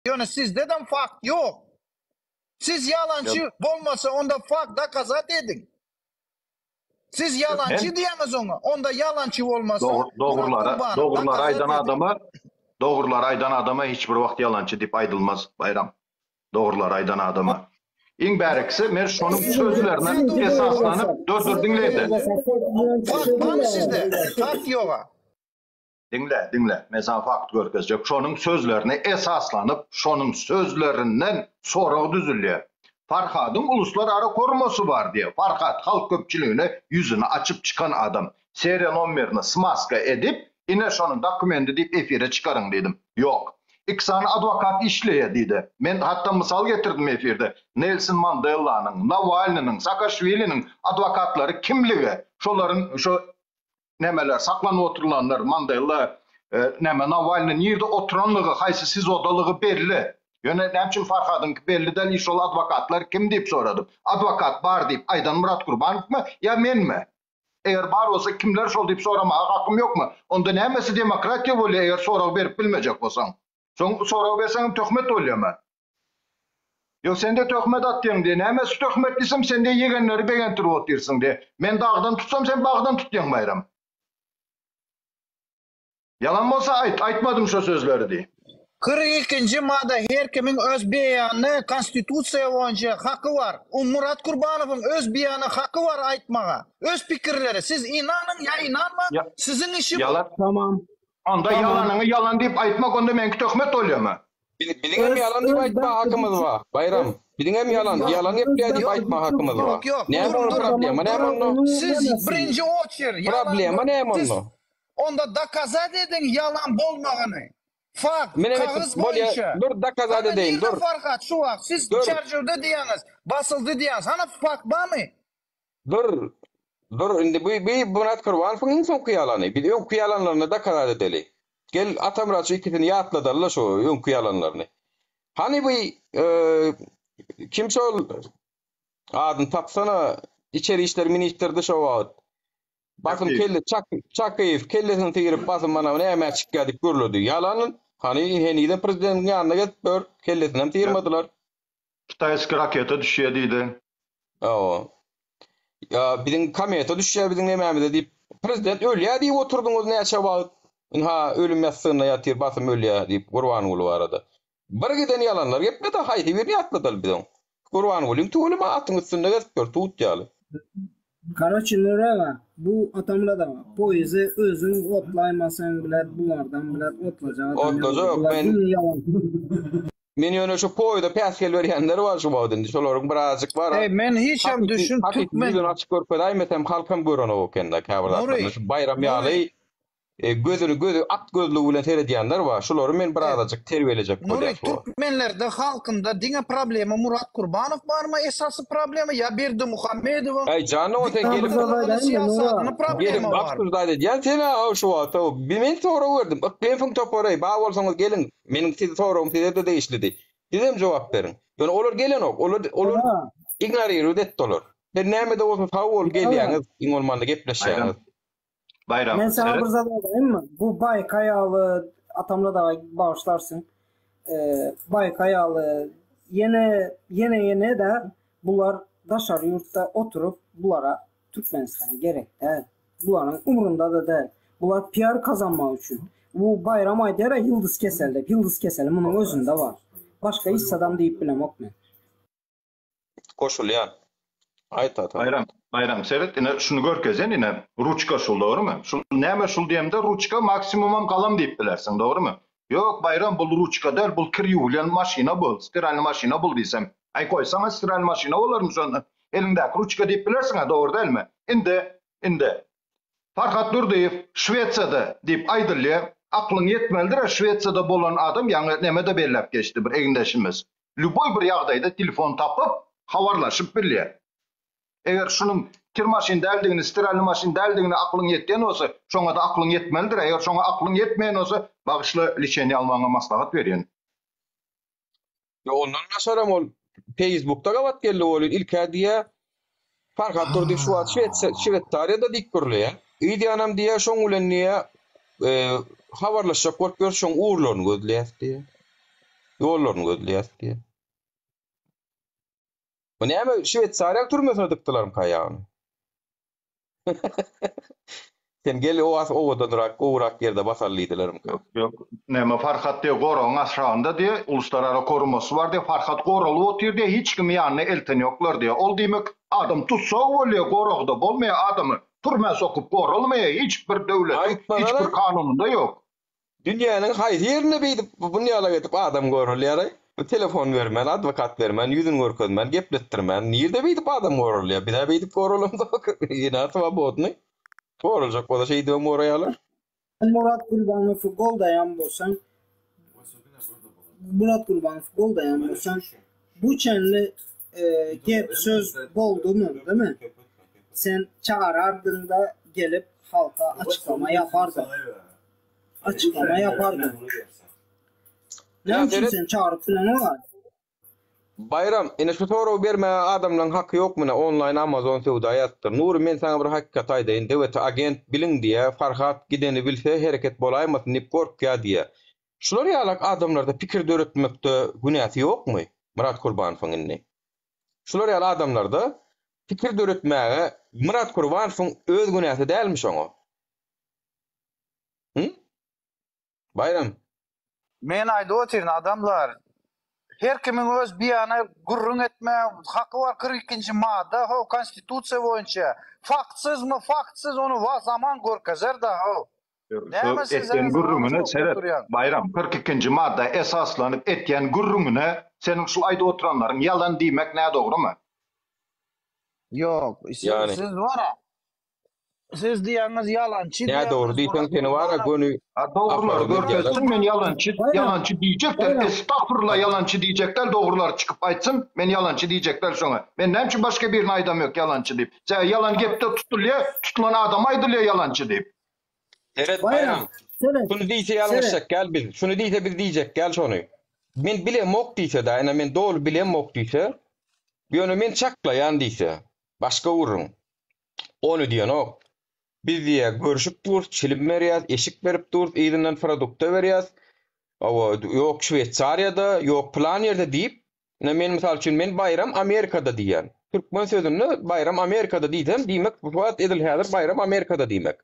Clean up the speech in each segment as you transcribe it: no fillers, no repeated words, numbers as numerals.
Yani sizden fakt yok. Siz yalancı olmasa onda fakt da kazat edin. Siz yalancı diyemez ona. Onda yalancı olmasa doğrular aydan adama hiçbir vakt yalancı deyip aydılmaz Bayram. Doğrular aydan adama. İn bərikisi, men şonun sözlerine esaslanıp dördürdünleydi. Fakt var mı sizde? Fakt yok. Dinle. Mesela fakt görkezecek. Şonun sözlerine esaslanıp, şonun sözlerinden sonra düzülüyor. Farhad'ın uluslararası koruması var diye. Farhad halk köpçülüğüne yüzünü açıp çıkan adam. Serial numarini smaska edip, yine şonun dokumenti deyip efire çıkarın dedim. Yok. İkisani advokat işleye dedi. Ben hatta misal getirdim efirde. Nelson Mandela'nın, Navalny'nin, Saakashvili'nin advokatları kimliği, şoların şu nemeler saklanıp oturulanlar Mandela, Navalny'nin yerde oturanlığı, haysi siz odalığı belli. Yönetim Farhad'ın belli değil, iş ol advokatlar kim deyip soradım. Advokat var deyip Aydan Murat Kurbanov mu ya men mi? Eğer var olsa kimler şol deyip sorama hakkım yok mu? Onda nemesi demokratiya oluyor eğer sorağı verip bilmeyecek olsan. Sorağı versen töhmet oluyor mu? Yok sen de töhmet atıyorsun diye. Nemesi töhmetlisem sen de yegenleri beğentirip oturuyorsun diye. Ben dağdan tutsam sen bağdan tutuyorsun Bayram. Yalan olsa aytmadım şu sözleri diye. 42. madde her kimin öz beyanı konstitusiya boyunca hakkı var. Murat Kurbanov'un öz beyanı hakkı var aytmağa. Öz fikirleri. Siz inanın ya inanma. Sizin işi yalan. bu. Tamam. Onda yalanını yalan deyip aytmak onda menki töhmet oluyor mu? Bilin yalan deyip aytma hakkımız var. Bayram. Bilin yalan deyip aytma hakkımız var. Ne onun problemi? Ne onun? Siz birinci oçer. Problemi ne onun? Onda dokazat edin yalan bolmağını. Fakt, kağıt bolya boyunca. dur dakazat edeyim dur. Farkat şu vakt siz charger'da diyeniz, basıldı diyeniz. Hani fakt var mı? Dur indi bu Murat Kurbanov'un insan kıyalanı. Bir de o kıyalanlarını dakazat edeli. Gel Atamraç'ı ikisini yatladılar şu ön kıyalanlarını. Hani bu kimse ol adın tapsana İçeri İşler Ministeri şu vakt. Basım kelle Çakıyev kellesini tigirip basım bana ne hemen çık geldik görüldü. Yalanın hani henide prezidentin yanına gidip kellesini hem tigirmediler. Kitay eski rakete düşüyor deydi. Ya bizim kamiyete düşüyor bizim ememide deyip prezident ölüyor deyip oturdunuz ne yaşa ha ölüm yastığına yatır basım ölüyor deyip Kurbanoglu arada. Bir giden yalanlar yapma da haydi bir yatladılar bizim. Kurbanoglu'nun tuğuluma atın üstünde gezip tut yalı. Karaçilere bu atamda da var. Poezi özün otlaymasan bilet bulardan bilet otlayacak. Men yöne şu poyda peskel veriyenler var şu bağdın. Şoların birazcık var. Men hiç hem düşün Türkmen. Açık görpedayım etem halkam görünü o kenda kavralarını. Şu bayram yalı gözü at gözlü ulan terediyenler var. Şoları men birazcık terbiyelecek kolyası var. Türkmenlerde halkında dine problemi Murat Kurbanov var mı? Esası problemi ya Berdi Muhammedov. Ay canı o tek gelip siyasatının problemi var. Baksızdaydı. Yani sen şu var. Ben soru verdim. Ben fın toparayı. Bağ olsanız gelin. Benim size sorum size de değişledi. Size cevap verin. Yani olur gelin ok. Olur ignoriru det olur. Ben neyme olsa favol geliyeniz. İngolmanlı gepleşiyeniz. Bayram. Ben sana bir zadayım mı? Bu Baykayalı atamda da bağışlarsın. Baykayalı yine de bunlar daşar yurtta oturup bunlara Türkmenistan gerek de bunların umurunda da değil. Bunlar PR kazanmak için. Bu bayram aydara yıldız keseldi. Yıldız keselim bunun özünde var. Başka hiç adam deyip bilemem ben. Koşul ya. Bayram seyret yine şunu görkezen yine ruçka şul doğru mu? Şul neme şul diyemde ruçka maksimumum kalam deyip bilersin doğru mu? Yok Bayram bu ruçka değil bu kriyulen maşina bul. Stiralni maşina bul diysem. Ay koysana stiralni maşina olur mu sonra? Elindeki ruçka deyip bilersin ha doğru değil mi? İndi. Farhat Durdiyev Şvetsiyada deyip aydırlıya aklın yetmelidir. Şvetsiyada bolan adam yani nemede belirlep geçti bir egindeşimiz. Lüboy bir yağdayda telefon tapıp havarlaşıp biliyor. Eğer şunun kir maşin deldiğini, stiralni maşin deldiğini aklın yettiğin olsa, şona da aklın yetmelidir. Eğer şona aklın yetmeyen olsa, bağışlı liçeni almana maslahat veriyin. Ya ondan sonra ol Facebook'ta kavat geldi ol ilk hadiye Farhat Durdiyev şu an Şveysariyada dik kuruluyor. İyi anam diye şon ulen niye havarlaşacak korkuyor şon uğurlarını gözleyip diye. Yollarını gözleýär diye. Bu näme Şwetsariýa türmesine dykdylarym kayağını. Sen gel owadan durak, owrak yerde basallydylarym. Yok. Näme Farhat diye goroň aşağında diye uluslararası koruması var diye Farhat goraly otyr diye hiç kim ýanyna elten ýoklar diye. Ol diýmek adam tutsa bolýar goragda bolmaýar adamy türme sokup goralmaýar hiç bir döwlet, hiç bir kanununda ýok. Dünýäniň haýsy ýerine beýdip bu ýala getip adam goralýar. Bu telefon bermen, advokat bermen, ýüzüň görkezmen, gepletdirmen, nirde beýdip adam goralýar. Bir de beýdip goralamda ýene swobodny. Goraljak bola şey diýip moraýalar. Murat Gurbanow gol dayan bolsan, Murat Gurbanow gol dayan bolsan, bu çenli gep söz boldumu, değil mi? Sen çağırardın da gelip halka açıklama yapardın. Açıklama yapardın. Ne için sen çağırıp falan var? Bayram, ene şu soru berme adamlaryň hakkı ýokmuna online Amazon sewda ýatdyr. Nur men sana bir hakikat aýdaýyn. Dewlet agent biliň diýe Farhat gideni bilse hereket bolaýmasyn dip gorkýar diýe. Şular ýalak adamlarda pikir döretmekde günäsi ýokmy? Murat Gurbanowyň inni. Şular ýaly adamlarda pikir döretmäge Murat Gurbanowyň öz günäsi dälmi şoňa? Bayram. Men aýdyp otyryň adamlar her kimin öz biýany gurrun etme hakkı var 42-nji madda ho konstitusiýa boýunça faktsızmy faktsız onu zaman görkezer da ho. Näme siz Etken gurrumuna seret Bayram 42-nji madda esaslanyp etken gurrumuna senin şu aýdyp oturanlaryň yalan diýmek näme dogrymy? Yok, Yani. siz var. Siz diýäňiz yalançy. Ne doğru diýsen seni wara gönü Doğrular görkezsin men yalançy diýjekler. Estağfurullah yalançy diýjekler dogrular çıkıp aýtsın men yalançy diýjekler şoňa. Men näme başga birini aýdam ýok yalançy diýip. Sen yalan gepde tutulan adam aýdylýar yalançy diýip. Evet Bayram. Şunu diýse ýalňyşak gel biz. Şunu diýse bir diýjek gel şonu. Men bilemok diýse da, ene men dogry bilemok diýse, ýöne men çaklaýan diýse, başga urun. Onu diýen biz diýe görüşüp dur, çilim berýär, eşik berip dur, ýerinden produkta berýär. Awa ýok Şwetsariýada, ýok plan ýerde diýip, men mysal üçin men bayram Amerikada diýen. Türkmen sözüni bayram Amerikada diýsem, diýmek bu wagt edil häzir bayram Amerikada diýmek.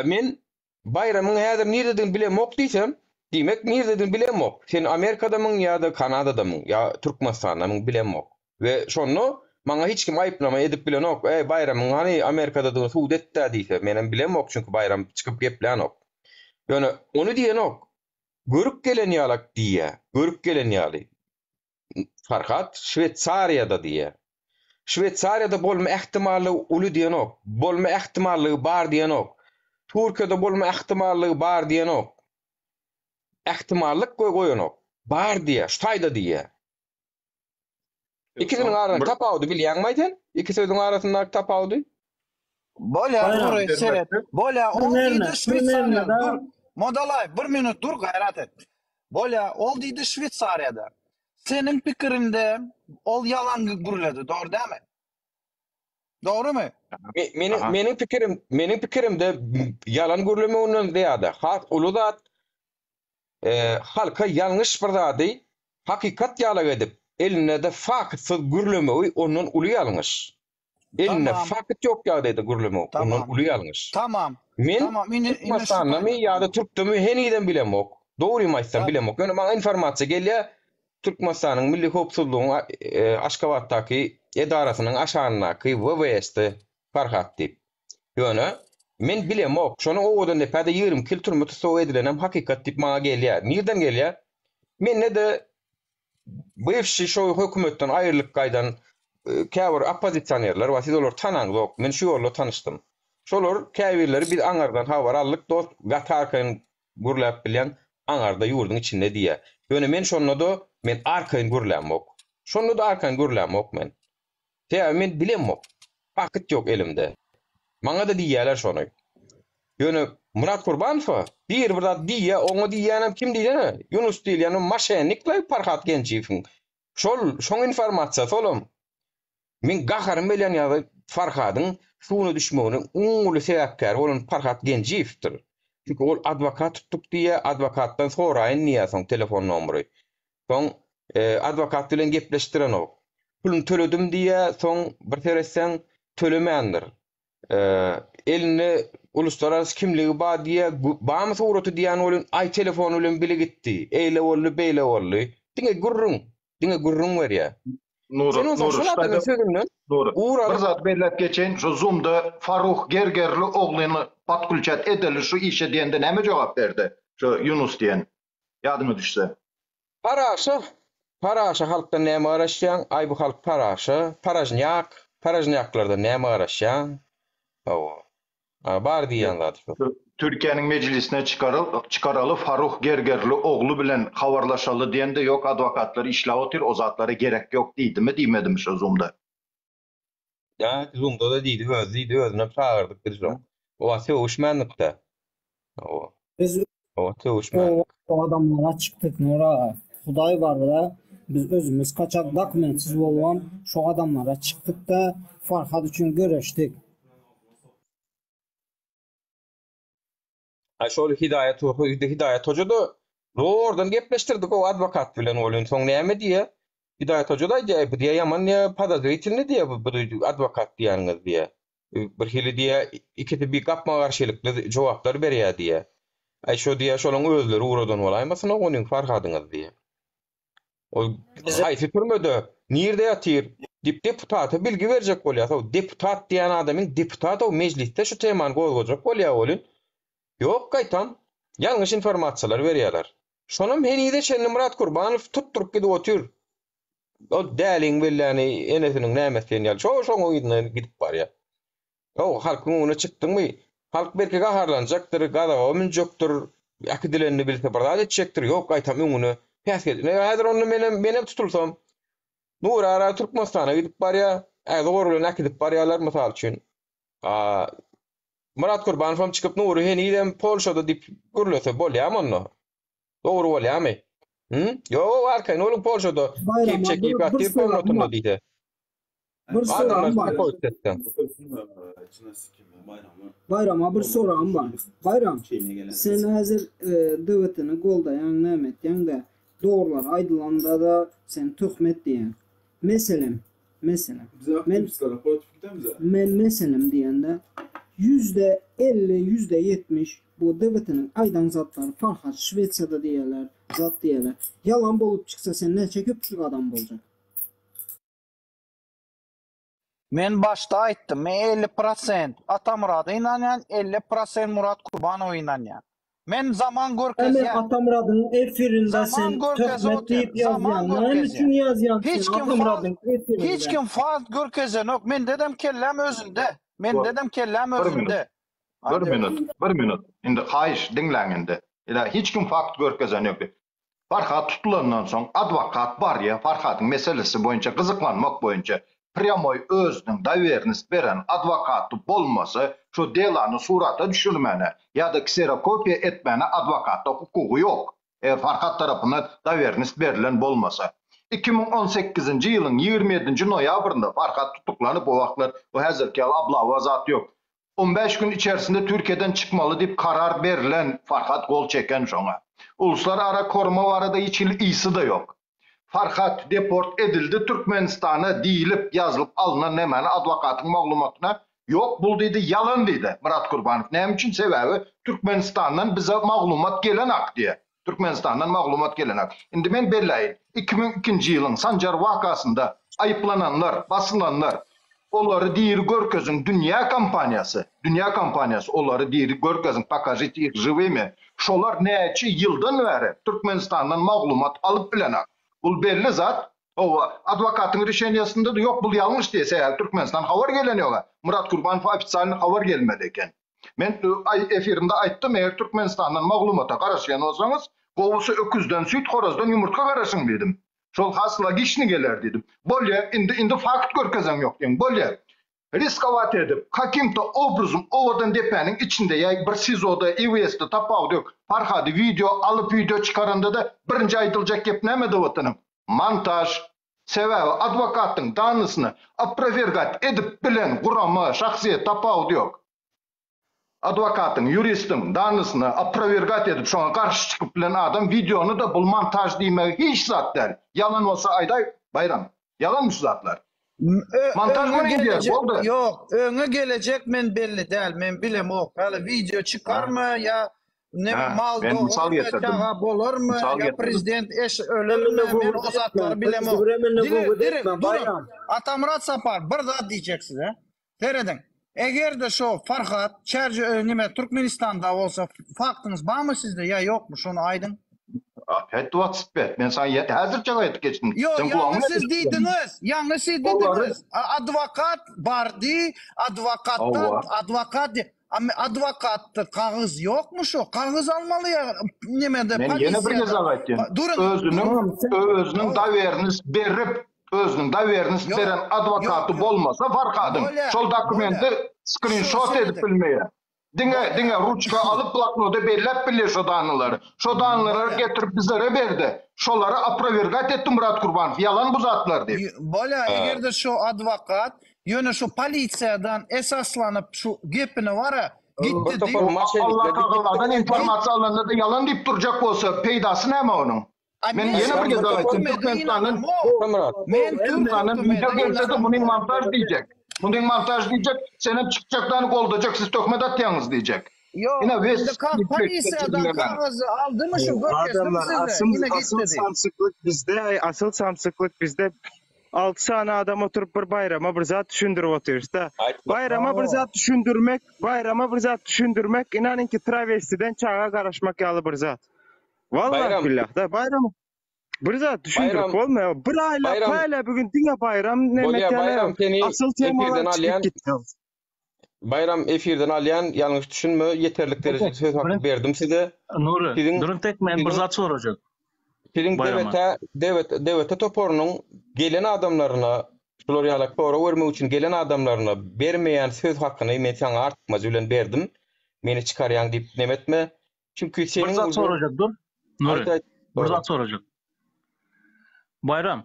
Men bayramyň häzir nireden bilemok diýsem, diýmek nireden bilemok. Sen Amerikadamyň ýa-da Kanadadamyň, ýa Türkmenistandamyň bilemok. Ve şonu maňa hiç kim aýplama edip bilenok. Bayramyň hani Amerikada da suud etdi diýse, menem bilemok çünkü bayram çykyp geplenok. Ýöne onu diýenok. Görüp gelen ýalak diýe. Görüp gelen ýaly. Farhat Şwetsariýada diýe. Şwetsariýada bolma ähtimally uly diýenok. Bolma ähtimally bar diýenok. Türkiýede bolma ähtimally bar diýenok. Ähtimallyk goýanok. Bar diýe, ştaýda diýe. İkisinin arasında tapawdy bilýän maýdan? İki sözüň arasynda tapawdy. Bolýa, seret. Bolýa, ol diýdi Şwetsariýada. Dur, modalay, 1 minut dur, gayrat et. Bolýa, ol diýdi Şwetsariýada. Senin pikirinde ol yalan gurulady, dogry däme? Dogrymy? Mening pikirimde yalan gurulmagynyň diýade. Halk uly zat halka ýalňyş bir zady hakikat ýalag edip eline de faktsız gurulmagy onun uly ýalňyş. Eline fakt ýok ýagdaýda gurulmagy onun uly ýalňyş. Tamam. Men Türkmenistanymy ýa-da Türkdümi heniden bilemok. Dogry maýsam bilemok. Ýöne maňa informasiýa gelýär. Türkmenistanyň milli howpsuzlygyň Aşgabatdaky edarasynyň aşanynaky WWS'de Farhat diýip. Ýöne men bilemok. Şonu owadan näpede 20 kil türmeti sow edilenem hakikat diýip maňa gelýär. Nirden gelýär? Men ne de bıvşi şu hökümetten ayrılık gaydan käwir opozisyonerler we siz olar tanaňyz. Men şu ýolla tanışdym. Şolar käwirleri biz aňardan habar aldyk, dost gatarkyn gurlap bilen aňarda ýurdun içinde diýe. Ýöne men şonu da men arkyn gurlamok. Şonu da arkyn gurlamok men. Täze men bilemok. Pakyt ýok elimde. Maňa da diýýärler şonu. Ýöne Murat Gurbanow bir zat diýe, oňa diýýänem kim diýene? Yunus diýýän maşenikle Farhat Gençiýewiň. Şoň informasiýa solum. Men gaharym bilen ýa-da Farhatyň şuny düşmeginiň uňly sebäpkär bolan Farhat Gençiýewdir. Çünki ol adwokat tutdyk diýe, adwokatdan soraýyn niýe soň telefon nomery. Soň adwokat bilen gepleşdiren o. Pulun töledim diýe soň bir teresden tölemändir. Elini uluslararası kimligi bar diýe bamy sowraty diýen bolun ay telefon bilen bile gitdi. Eýle boldy, beýle boldy. Diňe gurrun berýär. Sen olsa şu adamın sözünden Doğru. uğradı. Bir zat bellep geçen şu Zoom'da Faruk Gergerli oğlunu patkulçat edeli şu işe diýende näme jogap berdi? Şu Yunus diýen. Yadyma düşse. Paraşa halkdan näme araşýan? Ay bu halk parajnýaklarda näme araşýan? Bar diýen zat. Türkiye'nin meclisine çıkaralı Faruk Gergerli oğlu bilen havarlaşalı diýende yok advokatları işle otur o zatlara gerek yok diýdi mi diýmedi mi şu Zoom'da? Ya Zoom'da da diýdi, özüne çağırdyk biz o. O söwüşmänlikde. Biz O söwüşmän. o adamlara çıktık Nura. Hudaý bar da biz özümüz kaçak dokumentsiz bolan şu adamlara çıktık da Farhad üçün görüşdik. Şol Hidayet Hoca da oradan gepleştirdik o advokat bilen olun soň näme diýe? Hidayet Hoca da diýe ýaman ýa padazritilni diýe bu advokat diýeniňiz diýe. Bir hili diýe ikisi bir gapma garşylykly jogaplar berýär diýe. Şo diýe şolaň özleri uradan bolaýmasyn onuň Farhadyňyz diýe. O haýsy türmede nirde ýatyr? Deputaty bilgi berjek bolýar. Deputat diýen adamyň deputat o mecliste şu temany gozgojak bolýar bolun. Yok gaýtam, ýalňyş informasiýalar berýärler. Şonum henide şenli Murat Kurbanow tutturup gidip otur. O däliň billani enesiniň nämetini ýal. Şoň ýyna gidip barýar. O halkyň öňüne çykdyňmy? Halk belki gaharlanjakdyr, gadaga minjekdir, akidilerini bilse barada etjekdir. Yok gaýtam öňüne päsget. Häzir onu menem tutulsam, Nurara Türkmenistana gidip barýar, doğru bilen akidip barýarlar mysal üçin. Murat Kurbanow çıkıp Nuri heniden Polşada dip gürlese bolýarmy onu? Dogry bolýarmy? Yo, arkaň oğlum Polşada kip çekip atyp notunda diýdi. Bir soram var. Bayrama bir soram var. Bayram, sen häzir döwetini goldaýan näme etdiň-de dogrular aýdylanda da sen töhmet diýen. Meselem. Men meselem diýende %50, %70 bu devletinin aydan zatları Farhad Şveçiyada diýerler, zat diýerler. Yalan bolup çıksa sen neçe köpçülük adam boljak? Men başta aýtdym, men 50% Atamurada inanýan, 50% Murat Kurbanow inanýan. Men zaman görkezýän. Hemen Atamurad'ın efirinde sen töhmet diýip ýazýan. Näme üçin ýazýan sen Atamurad'ın efirinde? Hiç kim faz görkezýän yok. Men dedem kellem özünde. Bir minut. Indi haýyş diňläň indi. Hiç kim fakt görkezän ýok. Farhad tutulandan soň advokat bar ýa Farhadyň meselesi boýunça gyzyklanmak boýunça pryamoy özüniň dawernis beren advokaty bolmasa şu delany surata düşürmene ya da kserokopiya etmene advokatda hukugy ýok. Farhad tarapyna dawernis berilen bolmasa. 2018-nji ýylyň 27-nji noýabrynda Farhad tutuklanyp o wagtlar bu häzirki ablawa zat ýok. 15 gün içerisinde Türkiye'den çıkmalı deyip karar berilen Farhad gol çeken şoňa. Uluslararası koruma barada hiç iyisi de yok. Farhad deport edildi Türkmenistan'a diýilip yazılıp alınan nemeni advokatyň maglumatyna yok bul dedi yalan dedi Murat Kurbanow. Näme üçin sebebi Türkmenistan'dan bize maglumat gelen ak diye. Türkmenistan'dan maglumat gelen ak. Indi men belläýin 2002-nji ýylyň Sanjar wakasynda aýyplananlar, basılanlar olary diýir görkezin dünya kampaniyası olary diýir görkezin покажите их живыми. Şolar näçe ýyldan beri Türkmenistan'dan maglumat alyp bilenak. Bul belli zat. O advokatyň reşeniýasynda da yok bul ýalňyş diýse Türkmenistan habar gelen ýok. Murat Kurbanow ofitsialny habar gelmedi eken. Men efirimde aýtdym, eger Türkmenistandan maglumata garaşýan bolsaňyz, gowusy öküzden süýt, horazdan ýumurtga garaşyň dedim. Şol hasla gişni geler dedim. Bolýa indi fakt görkezem ýok diýen. Bolýa riskowat edip hakimta obrazım owadan depeniň içinde ýa bir sizoda IWS'de tapaw diýok. Farhady video çıkaranda da birinji aýdyljak gep näme dowatanyň? Montaj sebebi advokatyň danysyny aprovergat edip bilen gurama şahsiýet tapaw diýok. advokatın, yuristin danısını aprovergat edip şoňa garşy çykyp bilen adam videonu da bul montaj diýmek hiç zat der. Yalan bolsa aýday Bayram. Yalanmış zatlar. Montaj mı diýer? Boldy. Yok, öňe gelecek men belli däl, men bilem o. Hala video çıkarma ya ne Ha, mal ben misal doğur getirdim. bolar mı Misal ya getirdim. prezident eş ölür mü men o zatları bilem o. Durun. Atamurat Sapar bir zat diyeceksiniz ha. Teredin. Eger de şu Farhat Çerci nime Türkmenistan'da olsa faktınız var mı sizde ya yok mu şunu aydın? Het WhatsApp bet. Men sana hazırça gaýdyp geçdim. Yok Sen yanlış kulağına siz dediniz. Yanlış siz dediniz. Advokat vardı. Allah. Advokattı kağız yok mu şu? Kağız almalı ya. Nemede Men yine bir kez aýtdym. Özünün dawerini berip, özünün dawerini beren advokaty bolmasa Farhadyň şol dokumenti screenshot edip bilmeýär. Diňe ruçka alıp bloknota bellep bile şo danylary. Şo danylary getirip bizlere berdi. Şolary aprovergat etdi Murat Kurbanow. Yalan bu zatlar diýip. Bola eger de şu advokat yöne şu polisiýadan esaslanıp şu gepini wara gitti diýip Allah kağılardan informasiya alanda da yalan deyip duracak bolsa peýdasy näme onun? Men yine bir kez aýtdym. Türkmenistan'ın men Türkmenistan'ın video gelse de bunu montaj diýecek. Bunu montaj diýecek. Senin çıkacaklarını kolduracak. Siz töhmet atýaňyz diýecek. Yok. Yine Polisiýadan kağızı aldı mı şu Adamlar asıl samsıklık bizde, asıl samsıklık bizde 6 tane adam oturup bir bayrama bir zat düşündürüp oturuyoruz da. Bayrama bir zat düşündürmek, inanın ki travestiden çağa karışmak yalı bir zat. Vallahi billah da bayrama. Bir zat düşündürüp olmuyor. Bir aile bugün dünya bayram ne asıl temalar çıkıp gitti. Bayram efirden alyan yanlış düşünme yeterlik derecede söz hakkı verdim size. Nuri, durun tek men bir zat soracak. Sizin devlete toporunun gelen adamlarına şular yalak para vermek için gelen adamlarına vermeyen söz hakkını men sana artmaz ulan verdim. Meni çıkaryan deyip nemetme. Çünkü senin bir zat soracak dur. Nuri, bir zat soracak. Bayram.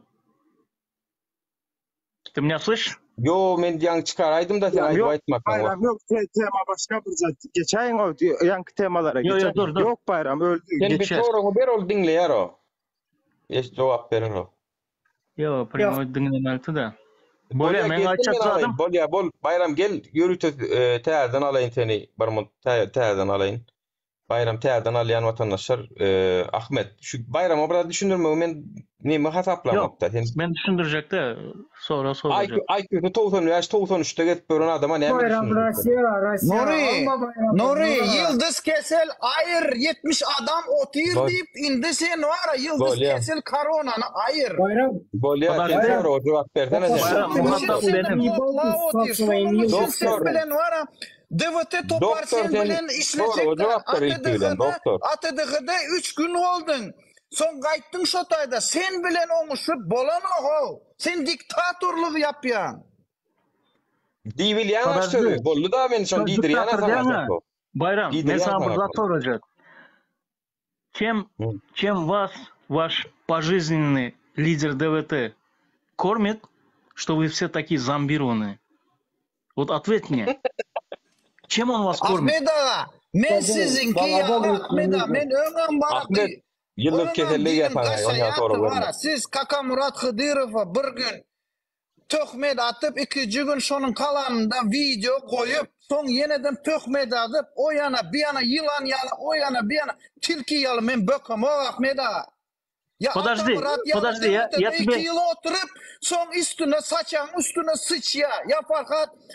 Ты меня слышишь? Yo men yan çıkaraydım da sen aytmak. Bayram yok tema başka bir zat. Geçen o yankı temalara geçen. Dur. Yok bayram öldü. Sen bir sorunu ber ol dinleyer o. Eş cevap verir o. Yo, primo dinlemelti de. Bolya men açakladım. Bolya bol Bayram gel yürütü täärden alayın seni barmon täärden alayın. Bayram täärden alyan vatandaşlar Ahmet şu Bayram'a biraz düşündürme men nemi hasaplamakta. Ben düşündürecek de sonra soracak. IQ'su 93'te getip gören adama ne Nuri Yıldız Kesel ayır 70 adam otur deyip indi sen var Yıldız Kesel koronanı ayır. Bolya tekrar o cevap versene. Doktor bilen var DVT toparsen bilen işleyecekler. ATDG'de 3 gün oldun. Son gayttın şotayda sen bilen olmuşup bolan o. Sen diktatorluk yapyan. Divil yana söylüyor. Bollu da ben son didir yana sanacak o. Bayram, ben sana bir zat soracak. Чем вас ваш пожизненный лидер ДВТ кормит, что вы все такие зомбированные? Вот ответь мне. Чем он вас кормит? Ahmet ağa, men sizinki ya Ahmet ağa, men öňem barak. Yıllık keselliği yapan siz Kaka Murat Hıdırov'a bir gün töhmet atıp 2 gün şonun kalanında video koyup son yeniden töhmet atıp o yana bir yana yılan yana o yana bir yana tilki yalı men böküm o Ahmet ağa. Ya Подожди, я 2 yıl oturup son üstüne saçan üstüne sıç ya. Ya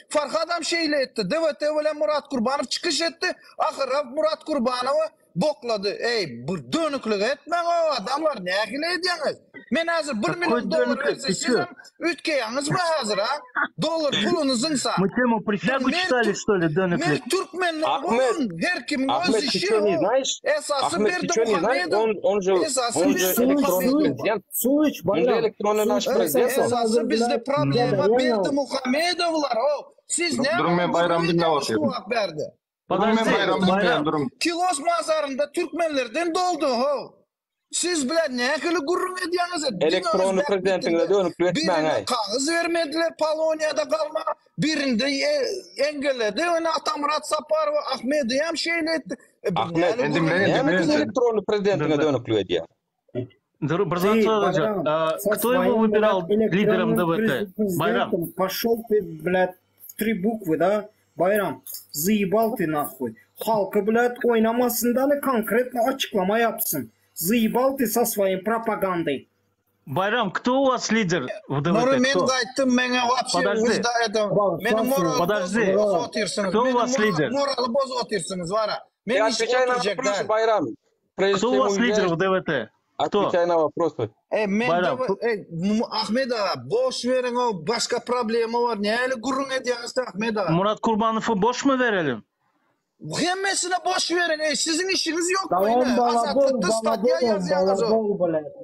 Farhadam şeyle etti. DVT ile Murat Kurbanow çıkış etti. Ahıra Murat Kurbanow'u bokladı. Ey bu dönüklük etme o adamlar ne akile ediyorsunuz? Men hazır 1 milyon dolar verse sizin ütkeyanız mı hazır ha? Dolar pulunuzunsa. Мы тему присягу читали, что ли, дönüklük? Men Türkmenler bunun her kimin öz işi o. Esası Berdi Muhammedov. Esası Esası bizde problema Berdi Muhammedovlar o. Siz ne? Durun men Bayram dinleýär. Kilos mazarında Türkmenlerden doldu ho. Siz bilen ne kılı gurrun ediyorsunuz? Elektronlu prezidentine dönüp etmen ay. Birine kağız vermediler Polonya'da kalma. Birinde engelledi. Öyle Atamurat Saparov, Ahmet'i hem şeyle etti. Ahmet, dinleyin. elektronlu prezidentine дönüp ediyor. Брзан кто его выбирал лидером ДВТ? Байрам. Пошел ты, блядь, в 3 буквы, да? Bayram, zıybal ты нахуй. Halkı, блядь, oynamasından da конкретно açıklama yapsın. Zıybal ты со своим пропагандой. Байрам, кто у вас лидер в ДВТ? Мен Кто? кайттым, мене вообще Подожди. Менің морал Подожди. Кто у вас лидер? Морал боз отырсыңыз, вара. Я Мен отвечаю на вопросы, Байрам. Кто у вас лидер в ДВТ? Кто? Отвечай на вопросы. Men Ahmet ağa, boş verin o, başka problemi var. Ne öyle gurrun ediyorsunuz Ahmet ağa? Murat Kurbanov'u boş mu verelim? Hemmesine boş verin. Sizin işiniz yok mu Tamam, yine? balabol,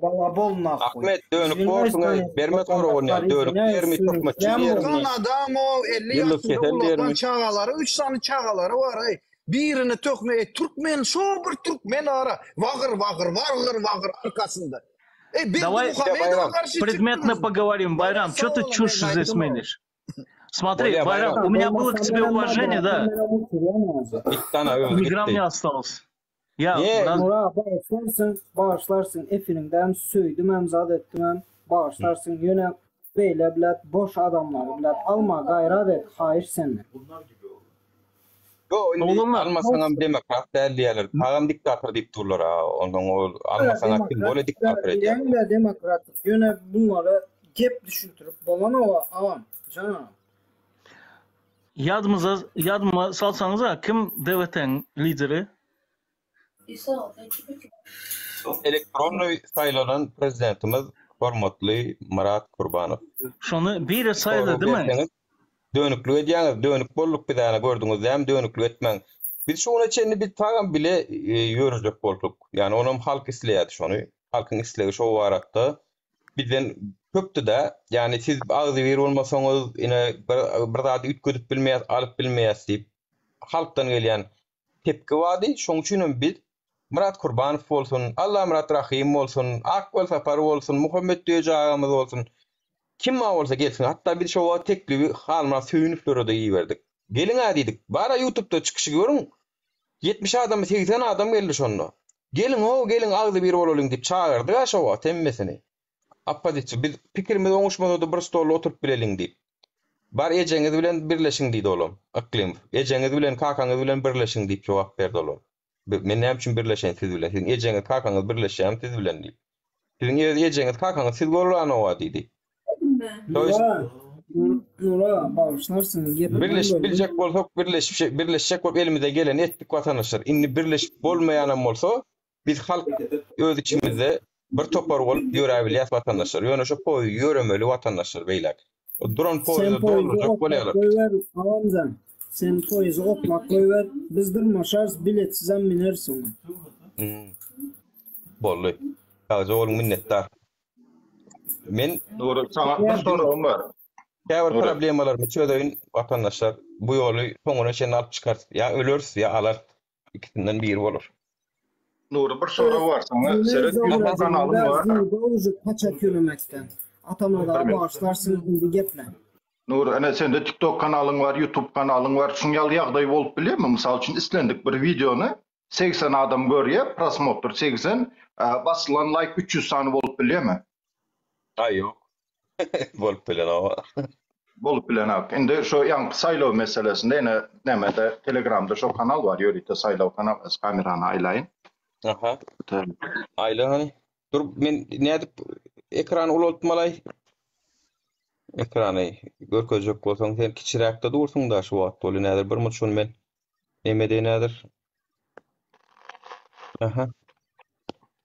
balabol nahkuy. Ahmet dönüp korkuna verme doğru dönüp verme çok maçı yerine. Kanada o 50 yaşında ulan çağaları, 3 tane çağaları var. Birini tökmeye Türkmen, sobur Türkmen ara. Vağır arkasında. Давай предметно поговорим. Байрам, что ты чушь здесь менишь? Смотри, Байрам, у меня было к тебе уважение, да? Ни грамм не осталось. Я Bağışlarsın, efirinde hem söydüm hem zat ettim hem bağışlarsın. Yine böyle bilet boş adamları bilet alma gayret et, hayır senle. Yo, almasan demokrat değerliler. Tağım diktatör deyip dururlar ha. Ondan almasan kim böyle diktatör ediyor. Yine demokratik. Yine bunları gep düşüntürüp balana o avam. Canım. Yadıma salsanıza kim DVT'nin lideri? Elektronlu sayılanan prezidentimiz hormatlı Murat Kurbanov. Şunu biri sayıldı değil mi? Dönüklü ediyorsunuz. Dönük bolluk bir tane gördünüz. Hem dönüklü etmen. Biz şuna içinde bir tağım bile yürüyecek bolluk. Yani onun halk isleyedi şunu. Halkın isleyi şu varattı. Bizden köptü de yani siz ağzı ver olmasanız yine bir daha üt götüp bilmeyez, alıp bilmeyez deyip halktan gelen tepki vardı. Şunun için biz Murat Kurbanov olsun, Allah Murat Rahim olsun, Akbol Saparov olsun, Muhammed Diyeceğimiz olsun. Kim olsa gelsin. Hatta bir şova teklifi halına söyünüflere de iyi verdik. Gelin ha dedik. Bana YouTube'da çıkışı görün. 70 adam, 80 adam geldi şonda. Gelin ağzı bir olalım deyip çağırdı ya şova temmesini. Appaditçi biz fikrimiz oňuşmada da bir stolda oturup bilelim deyip. Bar ejeňiz bilen birleşin diýdi olam. Aklim. Ejeňiz bilen kakaňyz bilen birleşin diýip jogap berdi olam. Men näme üçin birleşen siz bilen? Sizin ejeňiz kakaňyz birleşýär siz bilen diýip. Sizin ejeňiz kakaňyz siz bolan owa diýdi. Nura bağışlarsın. Bilecek bolsak birleşecek bolup elimize gelen etnik vatandaşlar. Inni birleşip bolmaýanam bolsa biz halk öz içimizde bir topar bolup ýörebilýär vatandaşlar. Ýöne şo poýy ýöremeli vatandaşlar beýler. O duran poýyda doldurjak bolýarlar. Sen poýyzy opmak goýber. Biz durmaşars biletsiz hem binersin. Bolly. Gazy ol minnetdar. Men Doğru, sana bir sorum var. Käbir problemalarmy çözeýin vatandaşlar bu ýoly soňuna şen alyp çykar. Ya ölürs ya alar. İkisinden biri bolur. Nuri bir soru var sana. Senin YouTube kanalın var. Kaçak yürümekten. Atamada bağışlarsın indi geple. Nuri, ana sende TikTok kanalın var, YouTube kanalın var. Şuňaly ýagdaý bolup bilýärmi? Mysal üçin islendik bir videonu 80 adam görýär, prosmotr 80, basylan like 300 sany bolup bilýärmi? Ay yok. Bolup bilen o. Bolup bilen ak. Indi şo ýa saýlaw meselesinde ene nämede Telegramda şo kanal var, ýörite saýlaw kanal, kamerany aýlaýyn. Aha. Aýla hani. Dur men nädip ekran ulotmalay. Ekrany görkezjek bolsaň sen kiçiräkde dursun da şu wagt boly nädir bir mutşun men. Nemede nädir? Aha.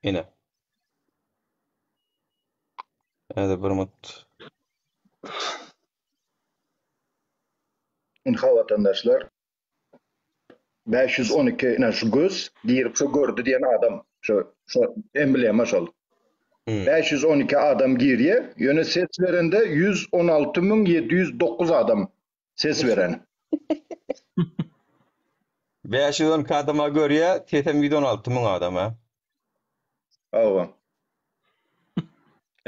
Ene. Nädir bir mut. İnha vatandaşlar 512 ine şu göz diýip şu gördü diýen adam şu emblema şol. 512 adam giriye ýöne ses verende 116.709 adam ses veren. 512 adama görýä 116.000 adam ha. Awa.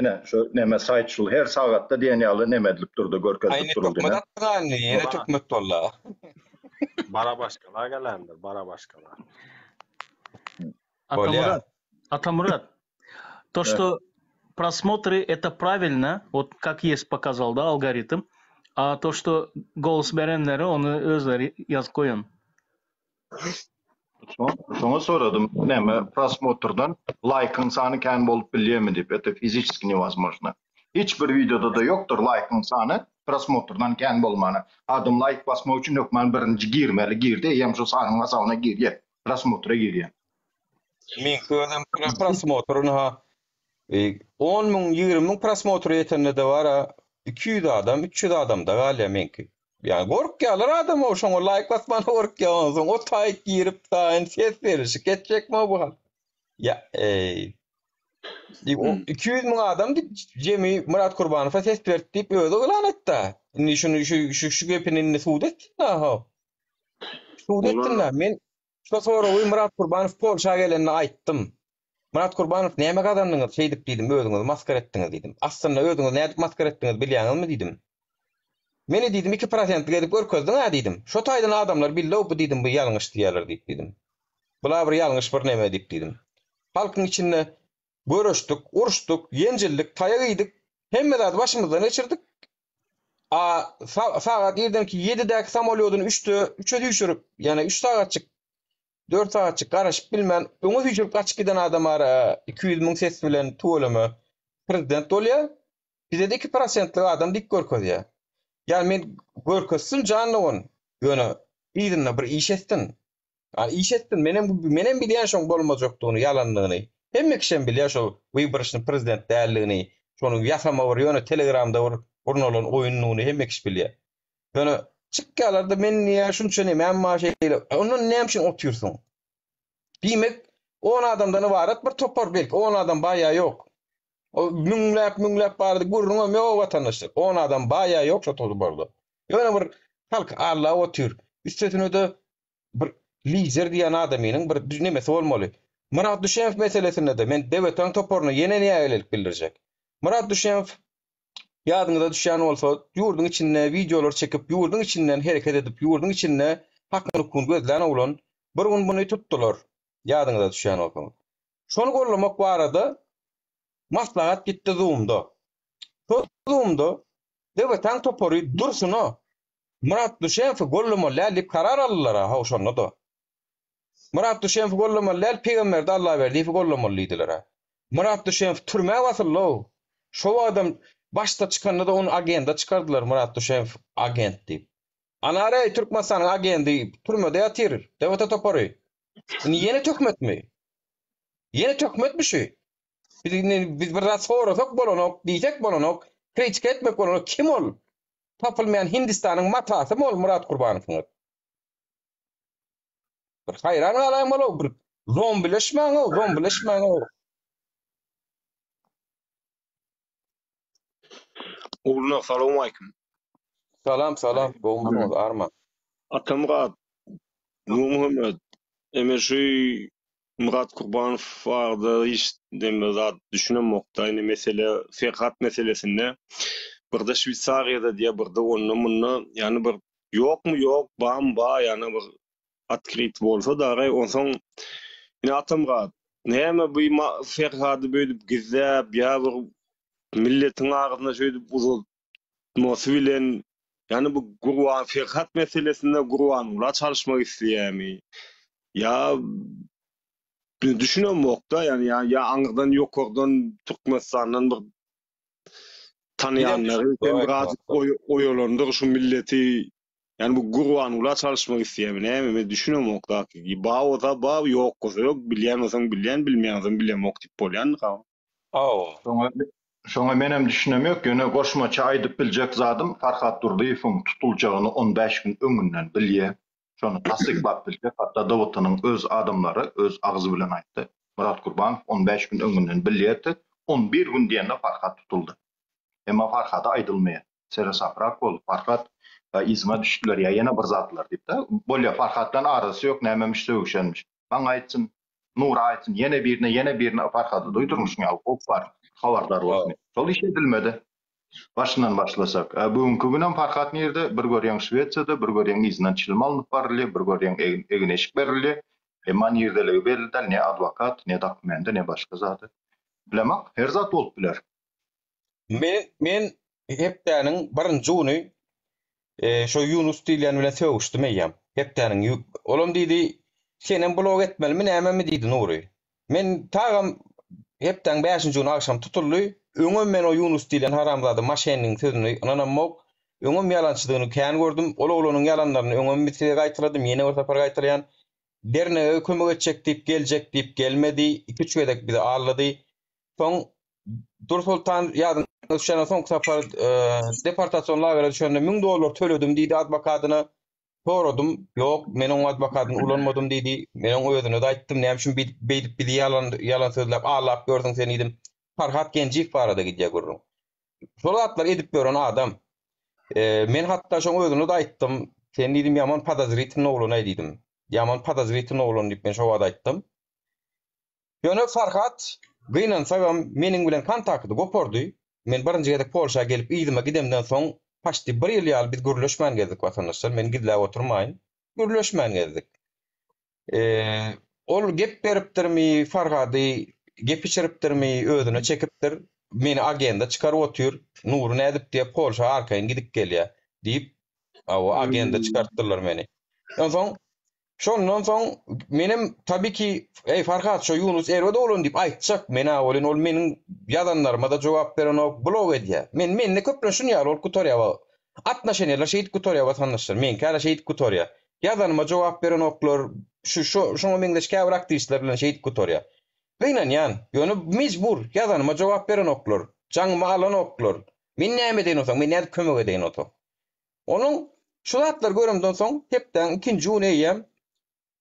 Yine şu neme saytçıl her saatte deniyalı nemedilip durdu, görkezlik Aynı duruldu. çok medatgan, yine çok met valla. Bara başkalar gelendir, bara başkalar. Атамурат, то, что просмотры это правильно, вот как есть показал, да, алгоритм, а то, что голос беренleri onu özleri yaz koyun. Şoňa soradım, näme prosmotrdan like'ın sany kän bolup bilýärmi dip, это физически невозможно. Hiç bir videoda da yoktur like'ın sany prosmotrdan kän bolmany. Adam like basmak üçin ökmen birinci girmeli, girdi, ýem şu sanyň asabyna girýär, prosmotra girýär. Min gözüm prosmotrun ha 10 000 20 000 prosmotr etende de var 200 adam 300 adam da galya menki. Yani gorkyalar adam o şoňa like basman gorkyalar o taýyk girip taýyn ses berişi geçecekmi bu hal? Ya 200 000 adam jemi Murat Kurbanowa ses berdi dip öýde ulan etdi. Ni şunu şu gepini sudet ha. Sudet men şu sonra Murat Kurbanow Polşa gelenini aýtdym. Murat Kurbanow näme adamdyňyz şeýdip diýdim, özüňiz maskar etdiňiz diýdim. Aslynda özüňiz nädip maskar etdiňiz bilýäňizmi diýdim. Meni diýdim 2% gelip görkezdiň ha diýdim. Şo taýdan adamlar bille bu diýdim bu ýalňyş diýerler diýdim. Bular bir ýalňyş bir näme diýip diýdim. Halkyň içinde börüşdük, uruşduk, ýenjildik, taýa giydik. Hemme zat başymyzdan geçirdik. Saat 7-däki samolyotun 3'e düşürüp, yani 3 saatçyk 4 saatçyk garaşyp bilmän, öňe düşürüp gaçyp giden adamlar 200 000 ses bilen tuğlamy prezident bolýar. Bize de 2%ly adam dik görkezýär. Yani men görkezsin canly on. Ýöne ýygyna bir iş etdin. İş etdin, menen bilýän şoň bolmajokdygyny, ýalanlygyny. Hemme kişi bilýär şo Wyborçyň prezident däldigini, şonu ýasama bar ýöne Telegramda urnalan oýunlugyny hemme kişi bilýär. Ýöne çıkkalarda men niye şunça näme amma şeyle onun näme üçin oturýarsyň? Diýmek 10 adamdan ibaret bir topar belki 10 adam baýa yok. O müňläp bardy gurrunga ýok watandaşlar. 10 adam baýa yok şo tozu bardy. Ýöne bir halk Allah otur. Üstüne de bir lider diýen adamynyň bir nämesi bolmaly. Murat Düşeňew meselesinde de men dewletiň toparyna ýene näme bildirjek. Murat Düşeňew ýadyňyza düşýän bolsa, ýurdun içinde videolar çekip, ýurdun içinden hereket edip, ýurdun içinde hakyny kun gözlän oglan bir gün buny tutdular. Ýadyňyza düşýän bolsa. Şonu gollamak barada maslahat gitdi Zoom'da. Zoom'da dewletiň topary dursuno Murat Düşeňew gollamaly diýip karar aldylar ha şonda da. Murat Düşeňew gollamaly peýgamber Allah berdi gollamalydylar. Murat Düşeňew türmäge basyldy. Şo adam başta çıkanda da onun agenda çıkardılar Murat Düşeňew agent diýip. Anara Türkmenistanyň agendi türmede ýatyr. Dewlete topary. Ýene tökmetmi? Ýene tökmetmişi. Biz bir rat sorasak bolanok, diýsek bolanok, kritik etmek bolanok kim ol? Tapylmayan Hindistanyň matasy mol Murat Kurbanow. Bir hayran galan bir zombileşmäň. Oğluna salam aleyküm. Salam. Goğumuz Arman. Atamrat, Muhammed, emeşi Murat Kurbanow vardı, hiç demezat düşünemokta. Yani mesele, Ferhat meselesinde. Burada Şvitsariýada diye burada onunla, yani bir yok mu yok, ba, yani bir atkrit bolsa da, ondan yine Atamrat, näme bu Ferhat'ı böyle gizlep, ya bir milletin ağzına şöyle uzatması bilen, yani bu Gurwan Ferhat meselesinde Gurwan'la çalışmak isteýärmi? Ya düşünemokda, yani ya aňyrdan ýokardan Türkmenistandan bir tanıyanları birazcık oyalandır şu milleti, yani bu Gurwan'la çalışmak isteýärmi? Näme düşünemokda ki ba yok yok, bilýän bolsaň bilýän, bilmeýän bolsaň bilmok diýip bolýan. Şoňa menem düşünemýok, ýöne goşmaça aýdyp biljek zadym Farhat Durdyýewiň tutuljagyny 15 gün öňünden bilýär. Şonu tasdiklap biljek, hatda dowlatynyň öz adamlary öz agzy bilen aýtdy. Murat Kurbanow 15 gün öňünden bilýärdi, 11 gün diýende Farhat tutuldy. Emma Farhata aýdylmaýar. Serasaprak bolup Farhat izma düşdüler ýa ýene bir zatlar diýip de, bolýa Farhatdan arasy ýok, nämemiş söýüşenmiş. Baň aýtsyn, Nur aýtsyn, ýene birine Farhady duýdurmuşyň ýa ok bar, habardar bolsun. Şol iş edilmedi. Başından başlasak. Bugünkü günem Farhat nerede? Bir görýän Şwetsiyada, bir görýän iznen çilme alınıp baryldy, bir görýän egine eşik berildi. Man ýerdeligi berildi, ne advokat, ne dokumenty, ne başga zaty. Bilemek her zat bolup biler. Men hepdäniň birinji güni şo Yunus diýlen bilen söwüşdim eýem. Hepdäniň olam diýdi, senen blog etmelimi näme mi diýdi Nuri. Men tagam hepden 5-nji gün akşam tutuldy. Öňüm men o Yunus diýlen haramzady maşanyň sözüni ananamok. Öňüm ýalançylygyny kän gördüm. Olanyň ýalanlaryny öňüm bitire gaýtyrdım. Ýene bir tapar gaýtyrýan. Derne kömek etjek diýip geljek diýip gelmedi. 2-3 gedek bir ağlady. Soň Dursultan ýadyň şana soň tapar departasiýon lagery düşende $1000 töledim diýdi adwokatyna. Soradym, ýok, men o adwokatyny ulanmadym diýdi. Men o özüne de aýtdym, näme üçin beýdip bir ýalan sözläp ağlap gördüň sen idim. Farhat Genjiýew barada gidýär görürüm. Şol atlar edip beren adam. Men hatda şoň özüne de aýtdym, sen idim ýaman padazrytyň ogluny diýdim. Ýaman padazrytyň ogluny diýip men şo wada aýtdym. Ýöne Farhat gynansa meniň bilen kontakty gopardy. Men birinji gedek Polşa gelip ýygyma gidemden soň paşty 1 ýyl ýaly biz gürleşmän gezdik watandaşlar. Men gidilä oturmaýyn. Gürleşmän gezdik. Ol gep beripdirmi Farhady, gep içiripdirmi özüne çekipdir. Meni agenda çıkaryp otyr. Nury nädip diýip Polşa arkaýyn gidip gelýär diýip o agenda çıkartdylar meni. Ondan şondan soň menim tabii ki Farhat şo Yunus Erwede bolan diýip aýtjak. Men awolyn ol meniň ýazanlaryma da jogap beren ok blog edýär. Men köplen şunu ýar ol Kutorýa. 60-njylar şeýit Kutorýa watandaşlar. Men käle şeýit Kutorýa. Ýazanyma jogap beren oklar şoňa meňde şäwir aktivistler bilen şeýit Kutorýa. Beýnen ýan, ýöne mejbur ýazanyma jogap beren oklar, jaňyma alan oklar. Men näme diýen olsam, men näde kömek edeýin oto. Onuň şu zatlar görümden soň hepden ikinji gün eýem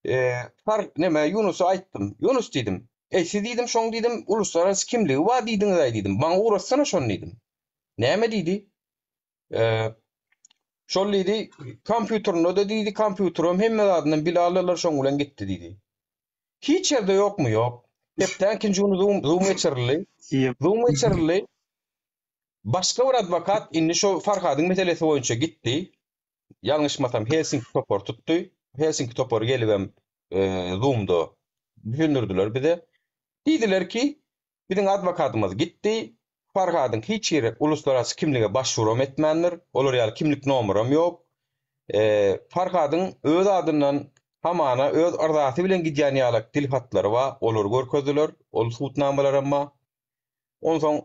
Yunus'a aýtdym. Yunus diýdim. Siz diýdim, şoň diýdim, uluslararasy kimligi wa diýdiňiz diýdim. Maňa uratsana şonu diýdim. Näme diýdi? Şol diýdi, kompýuteryny da diýdi, kompýuterim hemme zadynyň bilallar şoň bilen gitdi diýdi. Hiç ýerde ýokmu? Ýok. Hepden ikinji gün Zoom geçirildi. Zoom geçirildi. Başga bir advokat indi şo Farhadyň meselesi boýunça gitdi. Ýalňyşmasam Helsinki topor tutdy. Helsinki topor gelibem Zoom'da düşündürdüler bize. Diýdiler ki, biziň adwokatymyz gitdi. Farhadyň hiç ýere uluslararasy kimlige başvuram etmändir. Olar ýaly kimlik nomeram ýok. Farhadyň öz adyndan hamana öz ardasy bilen gidýän ýaly tilhatlary bar. Olar görkezdiler. Ol sutnamalar amma. Ondan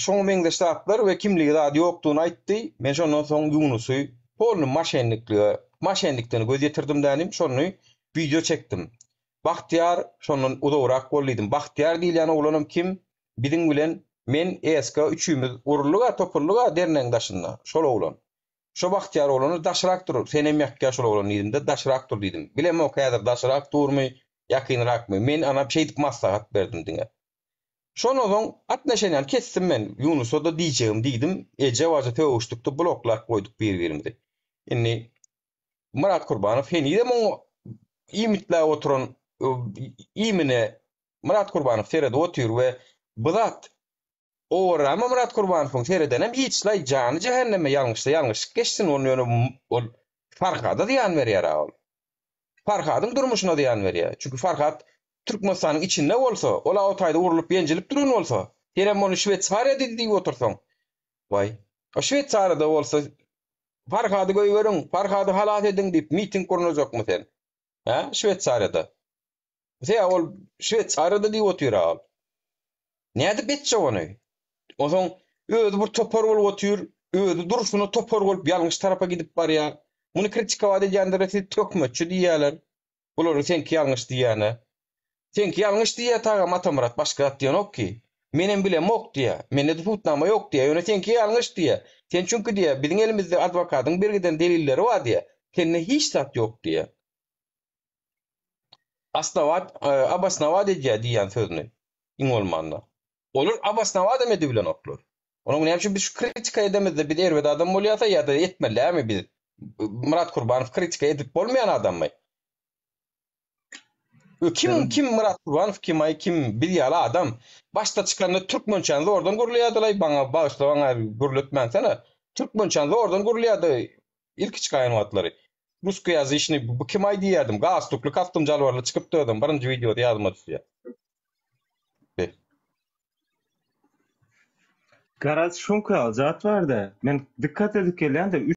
şoň meňde ştatlar we kimligi zady ýokdugyny aýtdy. Men şondan soň Yunusy polny maşenlikden göz ýetirdim dänim. Şonu video çekdim. Bahtiýar şonun udawyrak bolýdym. Bahtiýar diýilen oglanam kim? Biziň bilen men eska üçümiz urulluga topurluga derneň daşynda. Şol oglan. Şo Bahtiýar oglany daşrak durur. Sen hem ýakka şol oglan diýdim-de daşrak dur diýdim. Bilem o kädir daşrak durmy, ýakynrakmy. Men ana şeýdip maslahat berdim diňe. Şonuň atnaşanýan kesdim men. Yunus'a da diýjegim diýdim. Ejewaja töwüşdükde bloklar goýduk bir-birimizi. Indi Murat Kurbanow heni de moň imitler oturan imine Murat Kurbanow serede otur we buzat orama Murat Kurbanow'un sereden hem hiçlay jany cehenneme ýalňyş geçsin onu Farhada diýan berýär ol. Farhadyň durmuşyna diýan berýär. Çünki Farhad Türkmenistanyň içinde bolsa, ola otaýda urulup ýenjilip duran bolsa, herem onu Şwetsariýa diýip otursaň. Vay, o Şwetsariýada bolsa Farhady göýgöriň, Farhady halat ediň diýip miting gurulajakmy sen? Ha, Şwetsariýada. Sen ol Şwetsariýada diýip oturar. Näde betçe ony? Oňsoň özü bir topor bolup otur, özü duruşuny topor bolup ýalňyş tarapa gidip barýar. Muny kritika edýänler tökmeçi diýýärler. Bular senki ýalňyş diýýäne. Senki ýalňyş diýýär taýam Atamurat başga diýen ok ki. Menem bilem ok diýär. Mende tutnama ýok diýär. Ýöne senki ýalňyş diýär. Sen çünkü diýär, biziň elimizde adwokatyň bergiden delilleri bar diýär. Sende hiç zat ýok diýär. Asnavat, abasnavat diýýän sözüni. İňolmanda. Olur abasnavat demedi bilen oklar. Onuň näme üçin biz şu kritika edemizde bir Erwede adam bolýarsa ýa-da etmelämi biz? Murat Kurbanow kritika edip bolmaýan adammy? Kim Murat Kurbanov, kim bilýärli adam. Başta çykanda Türkmençanly oradan gurulýardylar. Bana bağışla, bana gurulutman sana. Türkmençanly oradan gurulýardy. İlk çykan wagtlary. Ruska ýazy işini bu kim aý diýerdim. Gastukly kastym jalwarly çykyp dördüm. Birinji videoda ýazma düşýär. Garaz şonka zat var da men dikkat edip gelýän de